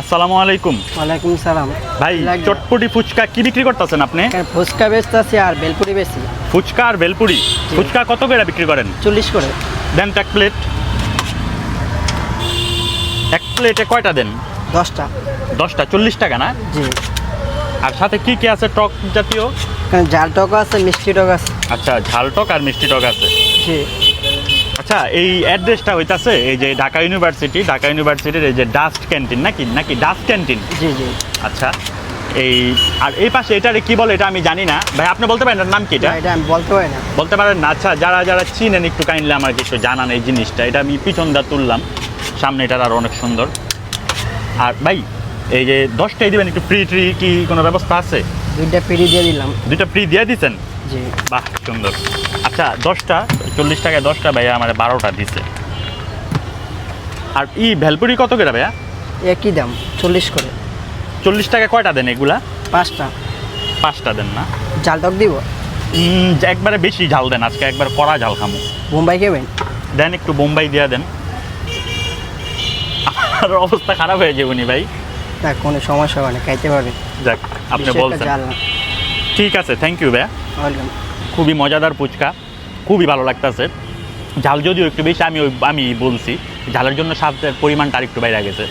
আসসালামু আলাইকুম। ওয়ালাইকুম সালাম। ভাই চটপটি ফুচকা কি বিক্রি করতেছেন আপনি? ফুচকা বেচতেছি আর বেলপুরি বেচি। ফুচকা আর ভেলপুরি। ফুচকা কত করে বিক্রি করেন? 40 করে। দেন তো এক প্লেট। এক প্লেটে কয়টা দেন? 10টা। 10টা 40 টাকা না? জি। আর সাথে কি কি আছে টক জাতীয়? এখানে ঝাল টক আছে, মিষ্টি টক আছে। আচ্ছা, ঝাল টক আর মিষ্টি টক আছে। জি। আচ্ছা, এই অ্যাড্রেসটা হইতাছে এই যে ঢাকা ইউনিভার্সিটির এই যে ডাস্ট ক্যান্টিন নাকি ডাস্ট ক্যান্টিন? জি জি। আচ্ছা, এই আর এই পাশে এটারে কি বলে এটা আমি জানি না ভাই, আপনি বলতে পারেন এটার নাম কি? এটা আমি বলতে পারি না। বলতে পারেন না? আচ্ছা, যারা চিনেন একটু কাইন্ডলি আমাকে একটু জানান এই জিনিসটা। এটা আমি পিছন দা তুললাম, সামনে এটার আর অনেক সুন্দর। আর ভাই এই যে 10টাই দিবেন, একটু ফ্রি ট্রি কি কোনো ব্যবস্থা আছে? 2টা ফ্রি দিয়ে দিলাম। 2টা ফ্রি দিয়ে দিচ্ছেন? জি। বাহ, সুন্দর। আচ্ছা, 10টা 40 টাকায় 10টা ভাইয়া আমার 12টা দিছে। আর ভেলপুরি কত করে ভাইয়া? একই দাম 40 করে। 40 টাকা কয়টা দেন এগুলা? 5টা। 5টা দেন না? ঝাল টক দিব? একবারে বেশি ঝাল দেন, আজকে একবার কড়া ঝাল খামো। বোম্বাই খাবেন? দেন একটু বোম্বাই দিয়ে দেন। আমার অবস্থা খারাপ হয়ে যাবে নি ভাই। না, কোনো সমস্যা হবে না, খাইতে পারবেন। যাক, আপনি বেশি একটা বলছেন। ঝাল না। ঠিক আছে, থ্যাংক ইউ ভাইয়া। ওয়েলকাম। খুবই মজাদার ফুচকা, খুবই ভালো লাগতেছে। ঝাল যদিও একটু বেশি, আমি বলছি ঝালের জন্য স্বাদের পরিমাণটা আর একটু বাইরে গেছে।